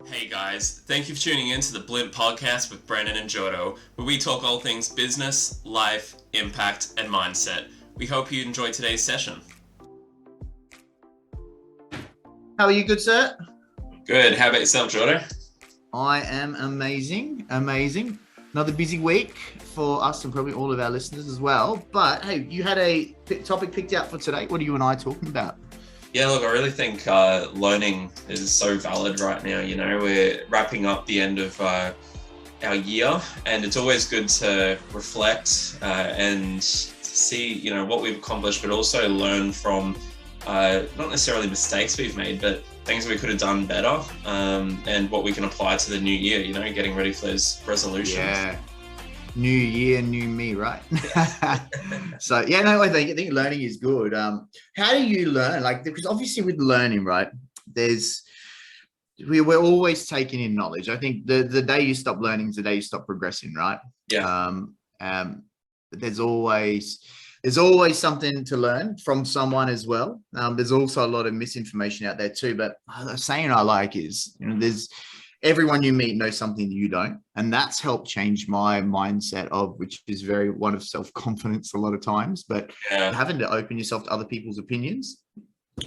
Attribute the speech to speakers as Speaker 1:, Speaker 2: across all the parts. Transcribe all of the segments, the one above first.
Speaker 1: Hey guys, thank you for tuning in to the BLIMP Podcast with Brandon and Jodo, where we talk all things business, life, impact, and mindset. We hope you enjoy today's session.
Speaker 2: How are you, good sir?
Speaker 1: Good. How about yourself, Jodo?
Speaker 2: I am amazing. Another busy week for us and probably all of our listeners as well. But hey, you had a topic picked out for today. What are you and I talking about?
Speaker 1: Yeah, look, I really think learning is so valid right now. You know, we're wrapping up the end of our year, and it's always good to reflect and see, you know, what we've accomplished, but also learn from not necessarily mistakes we've made, but things we could have done better, and what we can apply to the new year, you know, getting ready for those resolutions.
Speaker 2: Yeah. New year, new me, right? So yeah, no, I think learning is good. How do you learn? Like, because obviously with learning, right, we're always taking in knowledge. I think the day you stop learning is the day you stop progressing, right?
Speaker 1: Yeah.
Speaker 2: There's always something to learn from someone as well. There's also a lot of misinformation out there too. But the saying I like is, you know, there's everyone you meet knows something that you don't, and that's helped change my mindset which is very one of self-confidence a lot of times, but having to open yourself to other people's opinions,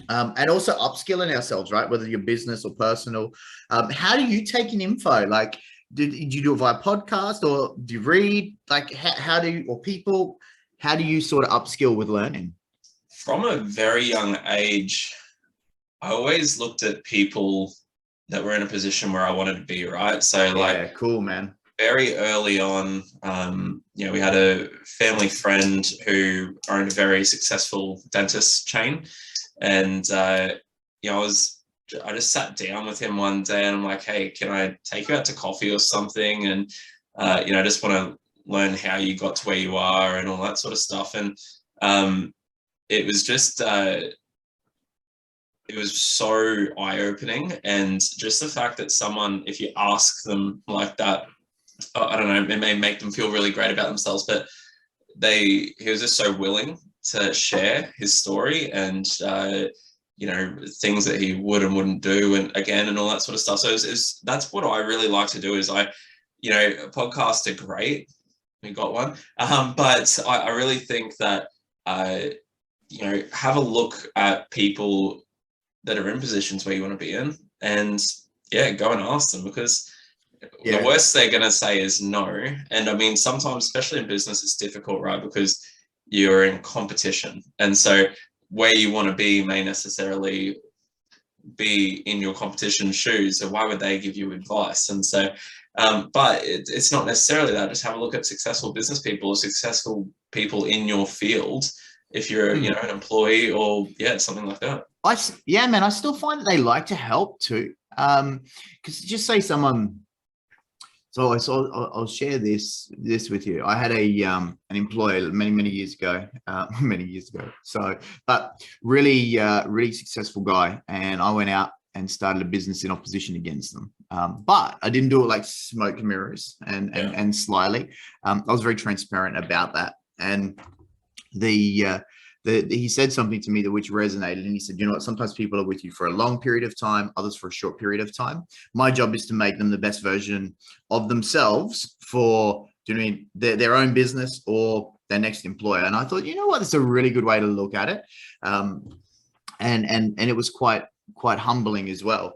Speaker 2: and also upskilling ourselves, right? Whether your business or personal. How do you take in info? Like, did you do it via podcast, or do you read? Like, how do you sort of upskill with learning?
Speaker 1: From a very young age, I always looked at people that were in a position where I wanted to be, right? So like,
Speaker 2: cool, man.
Speaker 1: Very early on, you know, we had a family friend who owned a very successful dentist chain. And, you know, I just sat down with him one day and I'm like, hey, can I take you out to coffee or something? And, you know, I just want to learn how you got to where you are and all that sort of stuff. And it was just, it was so eye-opening, and just the fact that someone, if you ask them like that, I don't know, it may make them feel really great about themselves, but he was just so willing to share his story and, you know, things that he would and wouldn't do and all that sort of stuff. So that's what I really like to do is you know, podcasts are great. We got one. But I really think that, you know, have a look at people that are in positions where you want to be in, and go and ask them, because the worst they're going to say is no. And I mean, sometimes, especially in business, it's difficult, right? Because you're in competition. And so where you want to be may necessarily be in your competition's shoes. So why would they give you advice? And so, but it's not necessarily that. Just have a look at successful business people or successful people in your field, if you're, you know, an employee or something like that.
Speaker 2: I still find that they like to help too. Because just say someone. So I'll share this with you. I had an employer many years ago. So, but really successful guy, and I went out and started a business in opposition against them. But I didn't do it like smoke and mirrors and slyly. I was very transparent about that, and he said something to me which resonated, and he said, you know what, sometimes people are with you for a long period of time, others for a short period of time. My job is to make them the best version of themselves for doing their own business or their next employer. And I thought, you know what, that's a really good way to look at it. And it was quite humbling as well.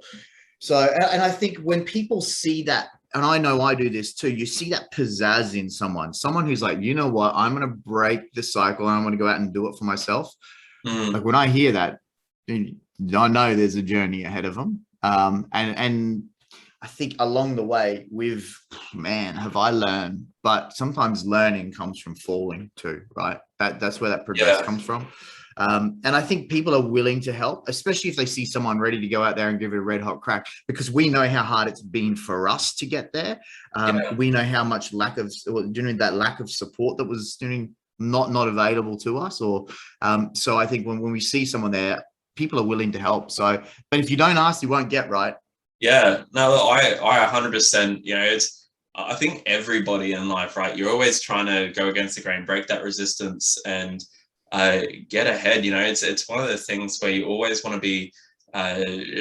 Speaker 2: So, and I think when people see that, and I know I do this too, you see that pizzazz in someone who's like, you know what, I'm going to break the cycle and I'm going to go out and do it for myself. Like, when I hear that, I know there's a journey ahead of them. And I think along the way have I learned, but sometimes learning comes from falling too, right? That's where that progress comes from. And I think people are willing to help, especially if they see someone ready to go out there and give it a red hot crack, because we know how hard it's been for us to get there. We know how much lack of support that was not available to us. So I think when we see someone there, people are willing to help. So, but if you don't ask, you won't get, right.
Speaker 1: Yeah, no, I 100%, you know, I think everybody in life, right? You're always trying to go against the grain, break that resistance, and get ahead. You know, it's one of the things where you always want to be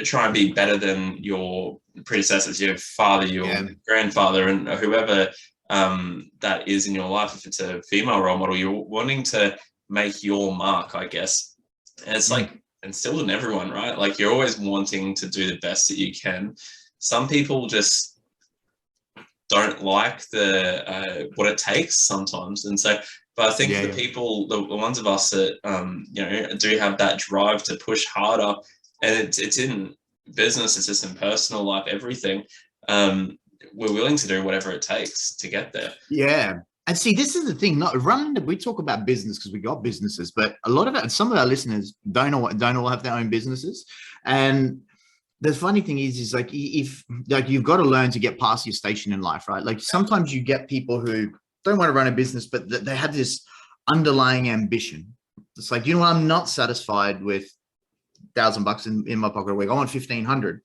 Speaker 1: try and be better than your predecessors, your father, your grandfather, and whoever that is in your life. If it's a female role model, you're wanting to make your mark, I guess. And it's like instilled in everyone, right? Like you're always wanting to do the best that you can. Some people just don't like the what it takes sometimes, and so. But I think the people, the ones of us that do have that drive to push harder, and it's in business, it's just in personal life, everything. We're willing to do whatever it takes to get there.
Speaker 2: Yeah. And see, this is the thing. We talk about business because we got businesses, but some of our listeners don't all have their own businesses. And the funny thing is like if like you've got to learn to get past your station in life, right? Like sometimes you get people who don't want to run a business, but they have this underlying ambition. It's like, you know what, I'm not satisfied with $1,000 in my pocket a week. I want 1,500.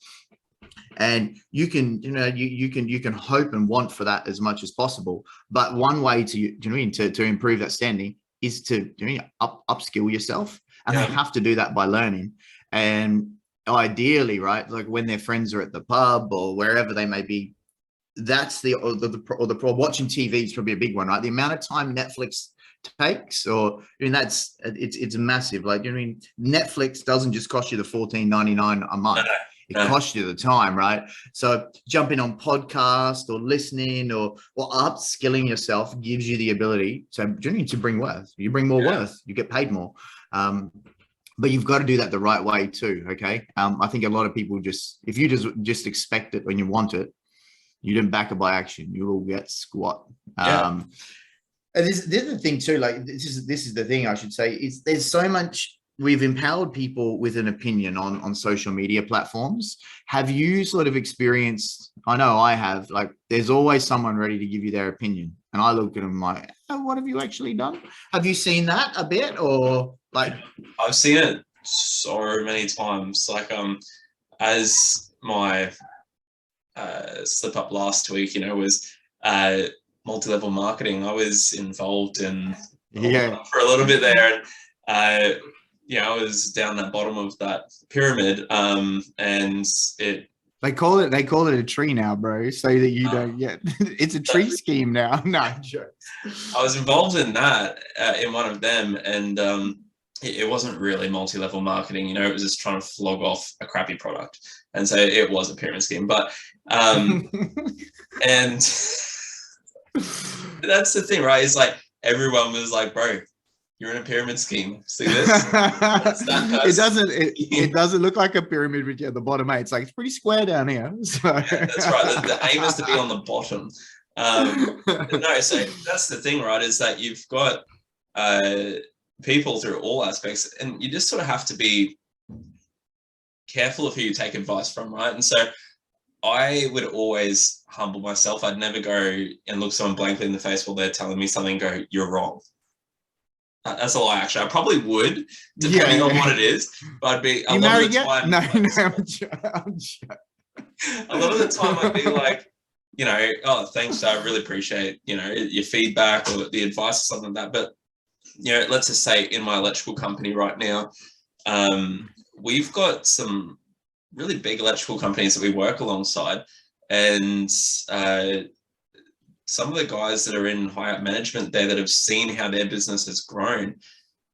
Speaker 2: And you can hope and want for that as much as possible. But one way to improve that standing is to upskill yourself. And they have to do that by learning. And ideally, right, like when their friends are at the pub or wherever they may be, that's watching TV is probably a big one, right? The amount of time Netflix takes, it's massive. Like, Netflix doesn't just cost you the $14.99 a month. It costs you the time, right? So jumping on podcast or listening or upskilling yourself gives you the ability to bring worth. You bring more worth, you get paid more. But you've got to do that the right way too, okay? I think a lot of people if you just expect it when you want it, you didn't back it by action, you will get squat. And this is the thing too, like this is the thing I should say, is there's so much. We've empowered people with an opinion on social media platforms. Have you sort of experienced, I know I have, like there's always someone ready to give you their opinion. And I look at them like, oh, what have you actually done? Have you seen that a bit, or like? I've
Speaker 1: seen it so many times. Like as my slip up last week, was multi-level marketing. I was involved in for a little bit there, and I was down that bottom of that pyramid, and
Speaker 2: they call it a tree now, bro, so that you don't get it's a tree scheme now. No joke.
Speaker 1: I was involved in that in one of them, and it wasn't really multi-level marketing. It was just trying to flog off a crappy product, and so it was a pyramid scheme. But and that's the thing, right? It's like everyone was like, bro, you're in a pyramid scheme. See this?
Speaker 2: It doesn't look like a pyramid with you at the bottom, mate. It's like it's pretty square down here. So.
Speaker 1: Yeah, that's right. The aim is to be on the bottom. No, so that's the thing, right? Is that you've got people through all aspects, and you just sort of have to be careful of who you take advice from, right? And so I would always humble myself. I'd never go and look someone blankly in the face while they're telling me something and go, you're wrong. That's a lie, actually. I probably would, depending on what it is. But I'd be a lot of the time. I'm sure. A lot of the time, I'd be like, oh, thanks. I really appreciate, your feedback or the advice or something like that. But, let's just say in my electrical company right now, we've got some really big electrical companies that we work alongside, and some of the guys that are in high up management there that have seen how their business has grown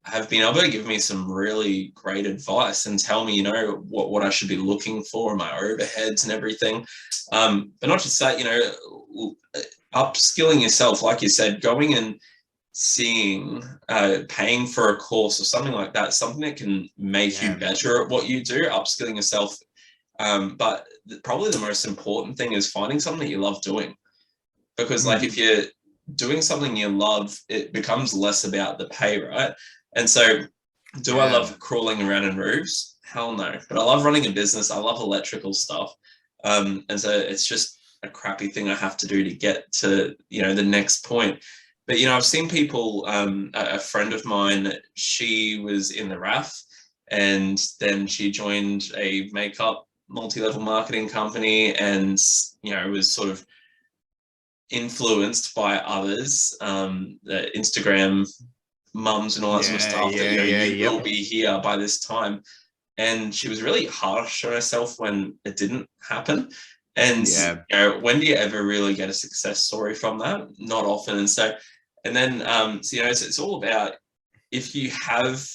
Speaker 1: have been able to give me some really great advice and tell me, what I should be looking for in my overheads and everything. But not just that, upskilling yourself, like you said, going and seeing, paying for a course or something like that, something that can make you better at what you do, upskilling yourself. But probably the most important thing is finding something that you love doing. Because like if you're doing something you love, it becomes less about the pay, right? And so do I love crawling around in roofs? Hell no. But I love running a business. I love electrical stuff. And so it's just a crappy thing I have to do to get to, the next point. But, I've seen people, a friend of mine, she was in the RAF, and then she joined a makeup multi-level marketing company, and, was sort of influenced by others, the Instagram mums and all that sort of stuff, that you will be here by this time. And she was really harsh on herself when it didn't happen. And
Speaker 2: Yeah.
Speaker 1: you know, when do you ever really get a success story from that? Not often. And so, and then so you know, it's all about, if you have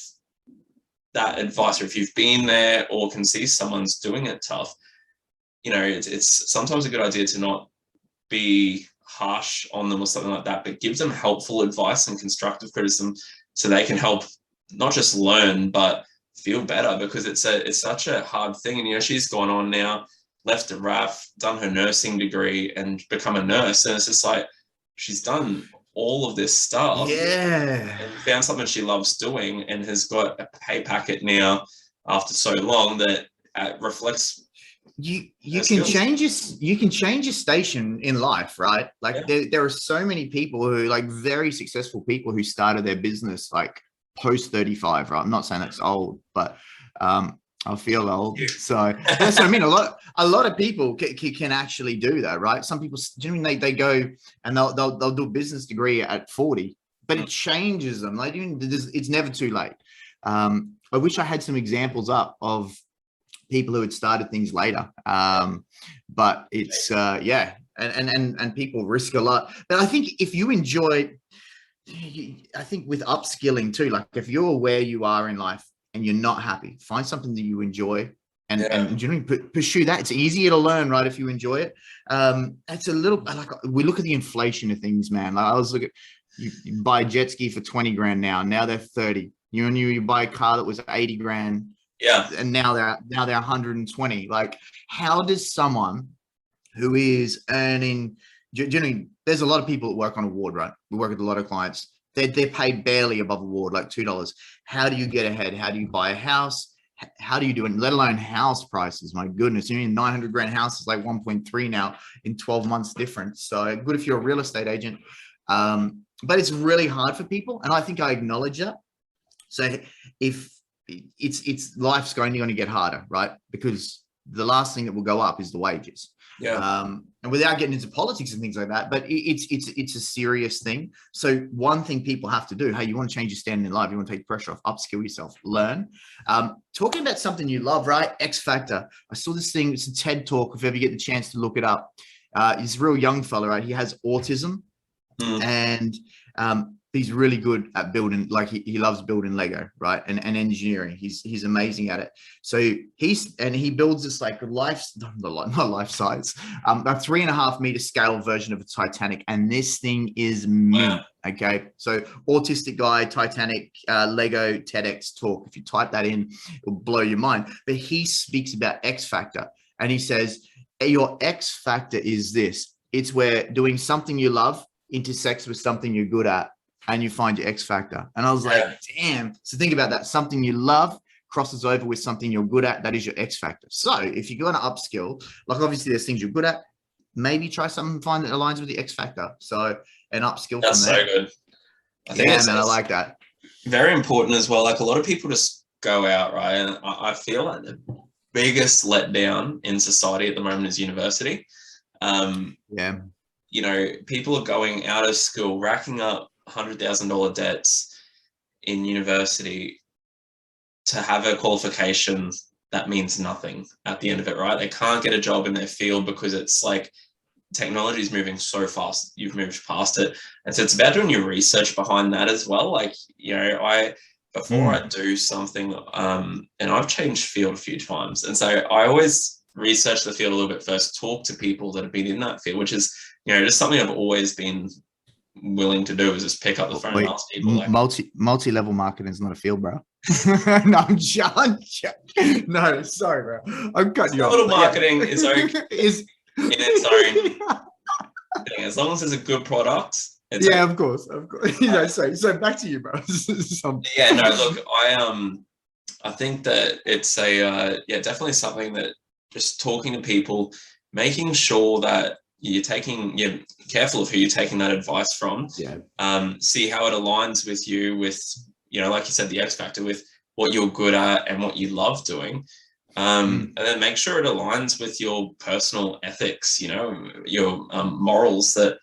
Speaker 1: that advice, or if you've been there or can see someone's doing it tough, you know, it's sometimes a good idea to not be harsh on them or something like that, but give them helpful advice and constructive criticism so they can help not just learn but feel better, because it's such a hard thing. And you know, she's gone on now, left a RAF, done her nursing degree and become a nurse, and it's just like she's done all of this stuff,
Speaker 2: Yeah.
Speaker 1: and found something she loves doing, and has got a pay packet now after so long that reflects
Speaker 2: you
Speaker 1: her
Speaker 2: can
Speaker 1: skills.
Speaker 2: change your station in life, right? Like
Speaker 1: Yeah.
Speaker 2: there are so many people who, like, very successful people who started their business like post 35, right? I'm not saying that's old, but I feel old. So that's what I mean. A lot of people can actually do that, right? Some people, do you know what I mean, they go and they'll do a business degree at 40, but it changes them. Like, it's never too late. I wish I had some examples up of people who had started things later. But it's yeah, and people risk a lot. But I think if you enjoy, I think with upskilling too, like if you're where you are in life and you're not happy, find something that you enjoy and you know, pursue that. It's easier to learn, right, if you enjoy it. It's a little like, we look at the inflation of things, man. Like I was looking, you buy a jet ski for 20 grand now they're 30. You buy a car that was 80 grand.
Speaker 1: Yeah.
Speaker 2: And now they're 120. Like, how does someone who is earning, generally, there's a lot of people that work on award, right? We work with a lot of clients. They're paid barely above award, like $2. How do you get ahead? How do you buy a house? How do you do it? Let alone house prices. My goodness, you mean 900 grand house is like 1.3 now in 12 months difference. So good if you're a real estate agent. But it's really hard for people. And I think I acknowledge that. So if it's life's going to get harder, right? Because the last thing that will go up is the wages.
Speaker 1: Yeah.
Speaker 2: And without getting into politics and things like that, but it's a serious thing. So one thing people have to do, hey, you want to change your standing in life, you want to take pressure off, upskill yourself, learn. Talking about something you love, right? X Factor. I saw this thing, it's a TED talk, if you ever get the chance to look it up. He's a real young fella, right? He has autism and he's really good at building, like he loves building Lego, right? And engineering. He's amazing at it. So he builds this like not life size, a 3.5 meter scale version of a Titanic. And this thing is mint. Okay. So autistic guy, Titanic, Lego TEDx talk. If you type that in, it'll blow your mind. But he speaks about X Factor and he says, your X Factor is this. It's where doing something you love intersects with something you're good at, and you find your X Factor. And I was like, damn. So think about that. Something you love crosses over with something you're good at. That is your X Factor. So if you're going to upskill, like obviously there's things you're good at, maybe try something and find that aligns with the X Factor. So an upskill
Speaker 1: That's
Speaker 2: from there.
Speaker 1: so good. I think
Speaker 2: man, I like that.
Speaker 1: Very important as well. Like a lot of people just go out, right? And I feel like the biggest letdown in society at the moment is university. You know, people are going out of school, racking up $100,000 debts in university to have a qualification that means nothing at the end of it, right? They can't get a job in their field because it's like technology is moving so fast. You've moved past it. And so it's about doing your research behind that as well. Like, you know, before I do something, and I've changed field a few times. And so I always research the field a little bit first, talk to people that have been in that field, which is, you know, just something I've always been willing to do, is just pick up the phone and ask people. Like,
Speaker 2: multi-level marketing is not a field, bro. No, I'm joking. No, sorry, bro. I'm cutting you off.
Speaker 1: Little marketing is okay. Is in its own thing, as long as it's a good product.
Speaker 2: Yeah, okay. Of course. You know, so back to you, bro.
Speaker 1: Yeah, no, look, I think that it's definitely something that just talking to people, making sure that you're careful of who you're taking that advice from. See how it aligns with you, with, you know, like you said, the X Factor, with what you're good at and what you love doing. And then make sure it aligns with your personal ethics, you know, your morals, that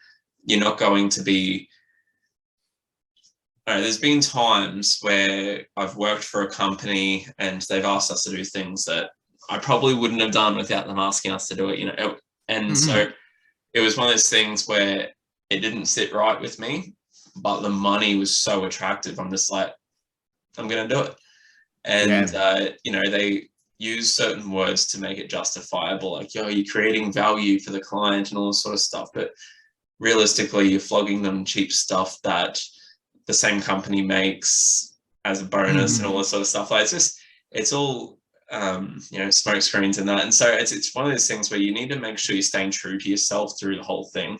Speaker 1: you're not going to be. There's been times where I've worked for a company and they've asked us to do things that I probably wouldn't have done without them asking us to do it. You know, And so it was one of those things where it didn't sit right with me, but the money was so attractive. I'm just like, I'm going to do it. And, they use certain words to make it justifiable. Like, yo, you're creating value for the client and all this sort of stuff. But realistically, you're flogging them cheap stuff that the same company makes as a bonus and all this sort of stuff. Like, it's all, smoke screens and that. And so it's one of those things where you need to make sure you're staying true to yourself through the whole thing.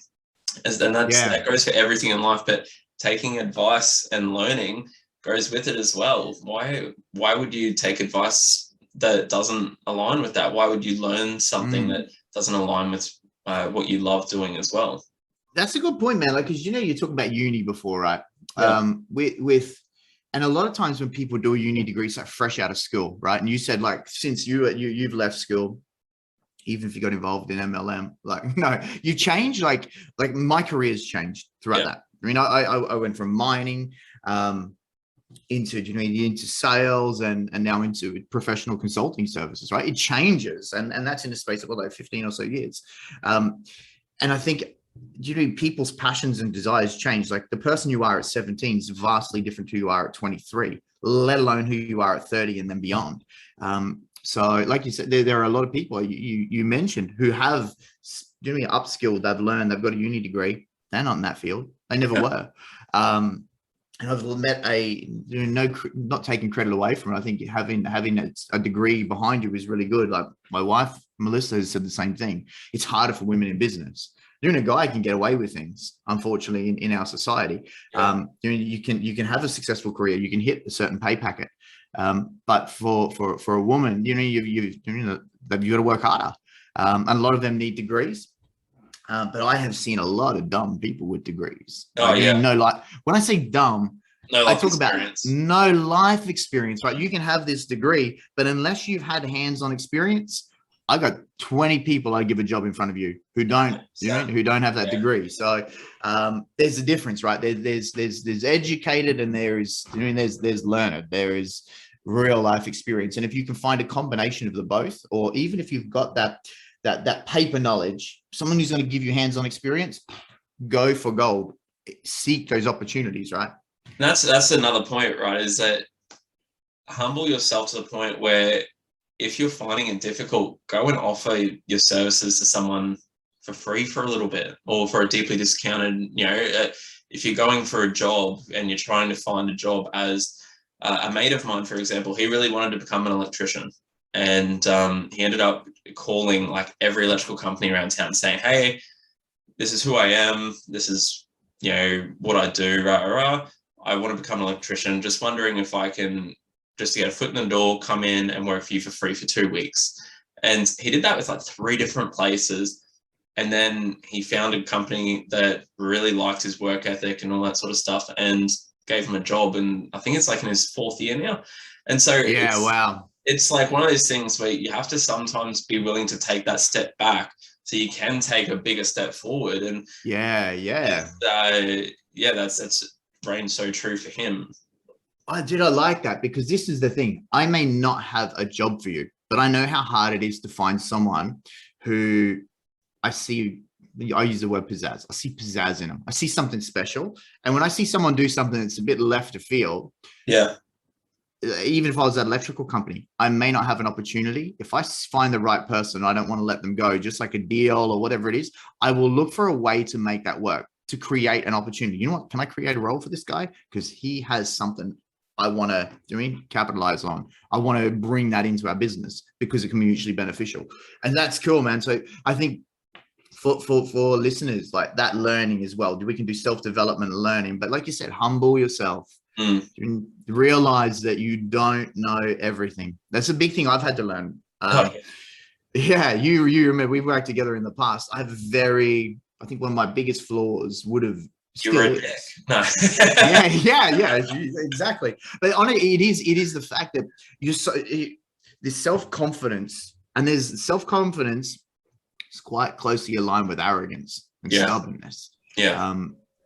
Speaker 1: That goes for everything in life, but taking advice and learning goes with it as well. Why would you take advice that doesn't align with that? Why would you learn something that doesn't align with what you love doing as well?
Speaker 2: That's a good point, man. Like, because you talked about uni before, right?
Speaker 1: Yeah.
Speaker 2: And a lot of times when people do a uni degree, it's like fresh out of school, right? And you said, like, since you've left school, even if you got involved in MLM, like, no, you changed. Like my career's changed throughout that. I mean, I went from mining into sales and now into professional consulting services, right? It changes, and that's in the space of like 15 or so years. And I think people's passions and desires change. Like, the person you are at 17 is vastly different to who you are at 23, let alone who you are at 30 and then beyond. So like you said, there are a lot of people you mentioned who have upskilled, they've learned, they've got a uni degree. They're not in that field. They never were. And I've met not taking credit away from it. I think having a degree behind you is really good. Like, my wife, Melissa, has said the same thing. It's harder for women in business. A guy can get away with things, unfortunately, in our society. You can have a successful career, you can hit a certain pay packet, but for a woman, you've got to work harder. And a lot of them need degrees. But I have seen a lot of dumb people with degrees.
Speaker 1: Oh,
Speaker 2: when I say dumb, I talk
Speaker 1: experience.
Speaker 2: About no life experience, right? You can have this degree, but unless you've had hands-on experience, I got 20 people I give a job in front of you who don't, who don't have that degree. So there's a difference, right? There's educated, and there's learned. There is real life experience. And if you can find a combination of the both, or even if you've got that paper knowledge, someone who's going to give you hands-on experience, go for gold. Seek those opportunities, right?
Speaker 1: And that's another point, right? Is that humble yourself to the point where if you're finding it difficult, go and offer your services to someone for free for a little bit, or for a deeply discounted, if you're going for a job and you're trying to find a job, as a mate of mine, for example, he really wanted to become an electrician. And he ended up calling like every electrical company around town saying, hey, this is who I am. This is, what I do, rah. I want to become an electrician. Just wondering if I can, just to get a foot in the door, come in and work for you for free for 2 weeks. And he did that with like 3 different places. And then he founded a company that really liked his work ethic and all that sort of stuff, and gave him a job. And I think it's like in his 4th year now. And so it's like one of those things where you have to sometimes be willing to take that step back so you can take a bigger step forward. And that's reigned so true for him.
Speaker 2: I like that, because this is the thing. I may not have a job for you, but I know how hard it is to find someone who I use the word pizzazz. I see pizzazz in them. I see something special. And when I see someone do something that's a bit left of field, even if I was at an electrical company, I may not have an opportunity. If I find the right person, I don't want to let them go, just like a deal or whatever it is. I will look for a way to make that work, to create an opportunity. You know what? Can I create a role for this guy? Because he has something I want to capitalize on. I want to bring that into our business because it can be mutually beneficial. And that's cool, man. So I think for listeners, like, that learning as well, we can do self-development and learning, but like you said, humble yourself. Realize that you don't know everything. That's a big thing I've had to learn. You remember we've worked together in the past. I think one of my biggest flaws would have
Speaker 1: No.
Speaker 2: Exactly. But honestly, it is the fact that there's self-confidence, and there's self-confidence is quite closely aligned with arrogance and stubbornness.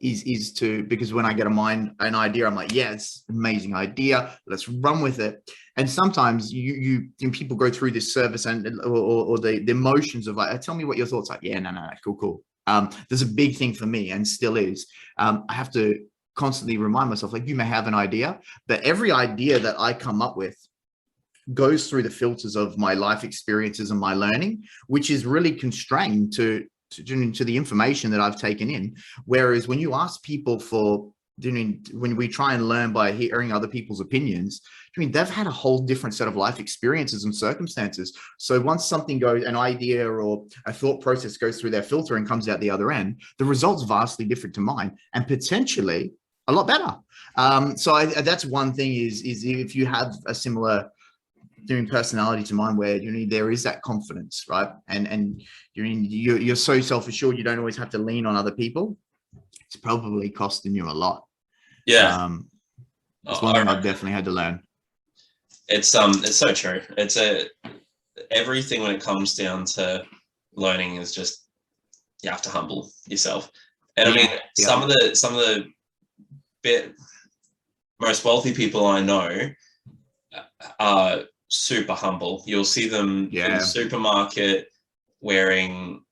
Speaker 2: is to, because when I get an idea, I'm like, yeah, it's an amazing idea. Let's run with it. And sometimes you people go through this service or the emotions of like, tell me what your thoughts are. Yeah, no, cool. There's a big thing for me, and still is. I have to constantly remind myself, like, you may have an idea, but every idea that I come up with goes through the filters of my life experiences and my learning, which is really constrained to the information that I've taken in. Whereas when you ask people when we try and learn by hearing other people's opinions, they've had a whole different set of life experiences and circumstances. So once something goes, an idea or a thought process goes through their filter and comes out the other end, the result's vastly different to mine, and potentially a lot better. So that's one thing is if you have a similar personality to mine, where there is that confidence, right? And you're so self-assured, you don't always have to lean on other people. It's probably costing you a lot.
Speaker 1: Yeah.
Speaker 2: It's one thing I've definitely had to learn.
Speaker 1: It's so true. Everything when it comes down to learning is just, you have to humble yourself. And I mean, some of the most wealthy people I know are super humble. You'll see them in the supermarket wearing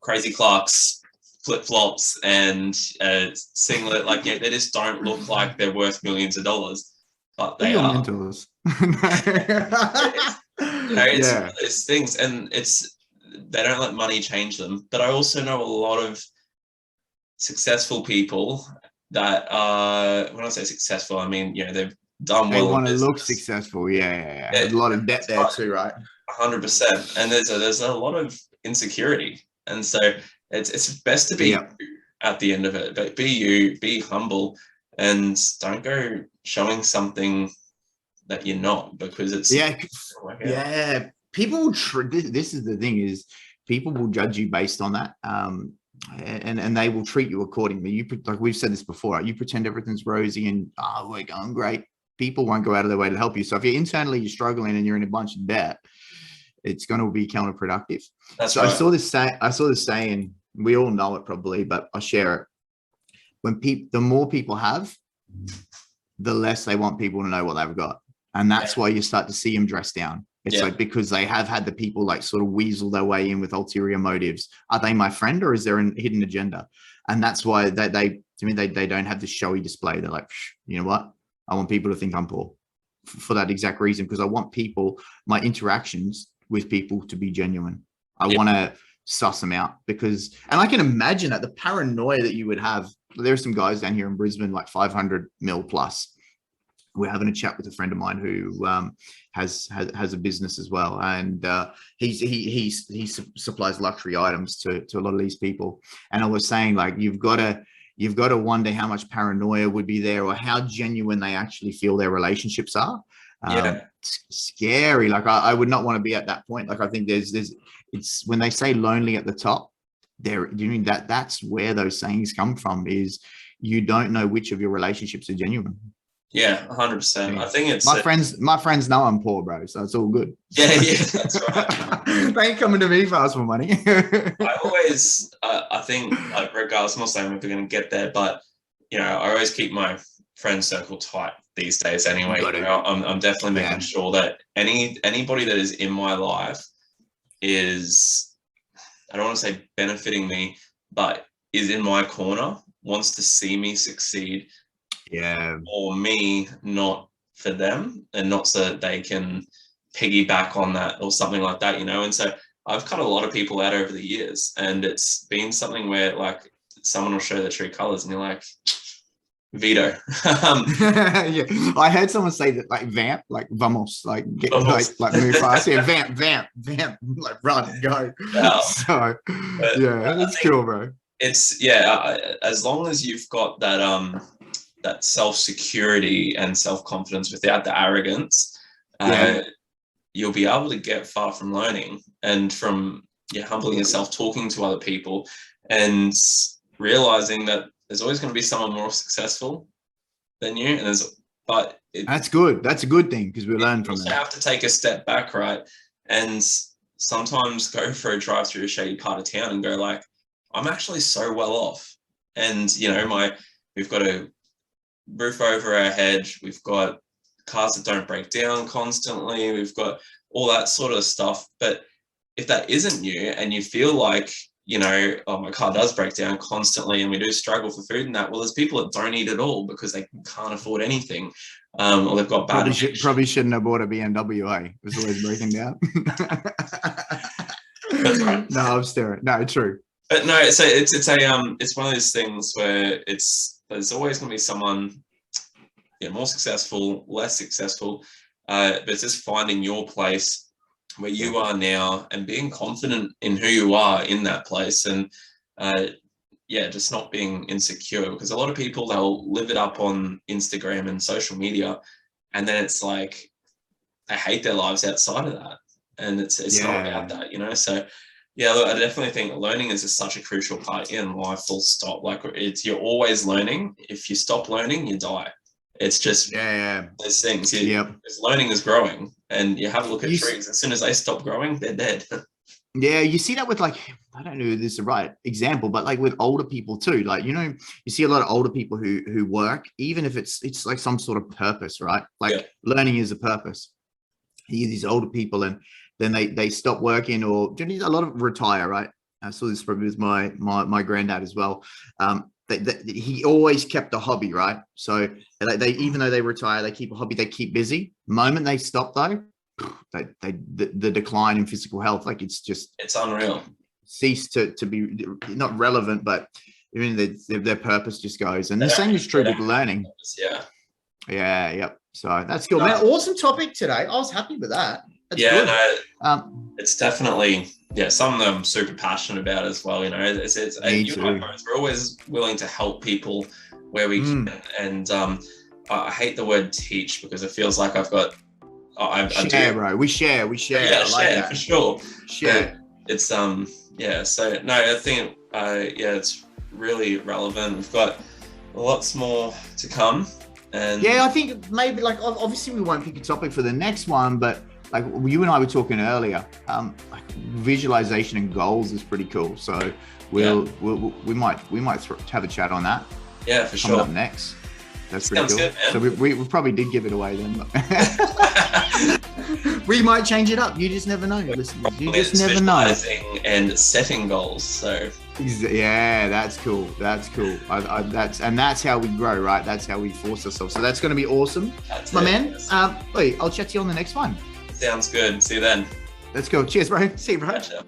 Speaker 1: crazy Clarks, flip-flops, and a singlet. Like, they just don't look like they're worth millions of dollars, but they are.
Speaker 2: Mentors.
Speaker 1: It's things, and they don't let money change them. But I also know a lot of successful people that when I say successful, I mean, they've done well.
Speaker 2: They want to look successful. Yeah. A lot of debt there too, right?
Speaker 1: 100%. And there's a lot of insecurity, and so it's best to be you at the end of it. But be you, be humble, and don't go showing something that you're not, because it's people. This is the thing, is people will judge you based on that. And they will treat you accordingly. Like we've said this before, you pretend everything's rosy and we're going great. People won't go out of their way to help you. So if you're internally struggling and you're in a bunch of debt, it's going to be counterproductive. That's
Speaker 2: so
Speaker 1: right.
Speaker 2: I saw this saying, we all know it probably, but I'll share it. The more people have, the less they want people to know what they've got. And that's why you start to see them dress down. It's like, because they have had the people like sort of weasel their way in with ulterior motives. Are they my friend, or is there a hidden agenda? And that's why they don't have the showy display. They're like, you know what? I want people to think I'm poor for that exact reason, because I want my interactions with people to be genuine. I want to suss them out, and I can imagine that the paranoia that you would have. There's some guys down here in Brisbane, like 500 mil plus. We're having a chat with a friend of mine who has a business as well, and he supplies luxury items to a lot of these people. And I was saying, like, you've got to wonder how much paranoia would be there, or how genuine they actually feel their relationships are. It's scary. Like, I would not want to be at that point. Like, I think it's when they say lonely at the top, that's where those sayings come from, is you don't know which of your relationships are genuine.
Speaker 1: Yeah, 100%. I think it's
Speaker 2: my friends know I'm poor, bro, so it's all good.
Speaker 1: Yeah, that's right.
Speaker 2: They ain't coming to me for us for money.
Speaker 1: I think, like, regardless, I'm not saying we're going to get there, but I always keep my friend circle tight these days. Anyway, I'm definitely making sure that anybody that is in my life is, I don't want to say benefiting me, but is in my corner, wants to see me succeed. Or me, not for them, and not so that they can piggyback on that or something like that, And so I've cut a lot of people out over the years, and it's been something where, like, someone will show their true colors and you're like, veto.
Speaker 2: I heard someone say that, like, vamp, like vamos, like get like move fast. Yeah, vamp, like run, go. So it's cool, bro.
Speaker 1: It's as long as you've got that self-security and self-confidence without the arrogance, you'll be able to get far from learning and from humbling yourself, talking to other people, and realizing that there's always going to be someone more successful than you. And that's
Speaker 2: good. That's a good thing, because we learn from it.
Speaker 1: You have to take a step back, right? And sometimes go for a drive through a shady part of town and go, like, I'm actually so well off. And, you know, we've got a roof over our head. We've got cars that don't break down constantly. We've got all that sort of stuff. But if that isn't you and you feel like, you know, oh, my car does break down constantly and we do struggle for food and that, well, there's people that don't eat at all because they can't afford anything. Or they've got bad.
Speaker 2: Probably shouldn't have bought a BMW, eh? It was always breaking down.
Speaker 1: That's right.
Speaker 2: No, I'm staring. No, true.
Speaker 1: But no, so it's one of those things where there's always going to be someone, you know, more successful, less successful, but it's just finding your place where you are now and being confident in who you are in that place, and just not being insecure, because a lot of people, they'll live it up on Instagram and social media, and then it's like they hate their lives outside of that, and it's not about that, you know. So yeah, look, I definitely think learning is just such a crucial part in life, full stop. Like, you're always learning. If you stop learning, you die. It's just those things. Learning is growing, and you have a look at trees. As soon as they stop growing, they're dead.
Speaker 2: Yeah, you see that with, like, I don't know if this is the right example, but like with older people too. Like, you know, you see a lot of older people who work, even if it's like some sort of purpose, right? Like learning is a purpose. You hear these older people and then they stop working, or a lot of retire, right? I saw this probably with my granddad as well. He always kept a hobby, right? So they even though they retire, they keep a hobby, they keep busy. The moment they stop though, the decline in physical health, like it's
Speaker 1: unreal.
Speaker 2: Cease to be not relevant, but even their purpose just goes. And the same is true with learning. Yep. So that's good, man. Awesome topic today. I was happy with that. That's good.
Speaker 1: It's definitely something I'm super passionate about as well. You know, it's you and I both, we're always willing to help people where we can, and I hate the word teach, because it feels like I've got
Speaker 2: bro. We share.
Speaker 1: Yeah, share for sure.
Speaker 2: Share.
Speaker 1: But it's So no, I think it's really relevant. We've got lots more to come, and
Speaker 2: I think maybe, like, obviously we won't pick a topic for the next one, but like you and I were talking earlier, like visualization and goals is pretty cool. So we might have a chat on that.
Speaker 1: Yeah, for sure.
Speaker 2: Coming up next. That's pretty cool. Good, so we probably did give it away then. We might change it up. You just never know, listeners. You just never know.
Speaker 1: And setting goals. So
Speaker 2: yeah, that's cool. That's how we grow, right? That's how we force ourselves. So that's going to be awesome, man. Yes. I'll chat to you on the next one.
Speaker 1: Sounds good. See you then.
Speaker 2: Let's go. Cheers, bro. See you, bro.
Speaker 1: Gotcha.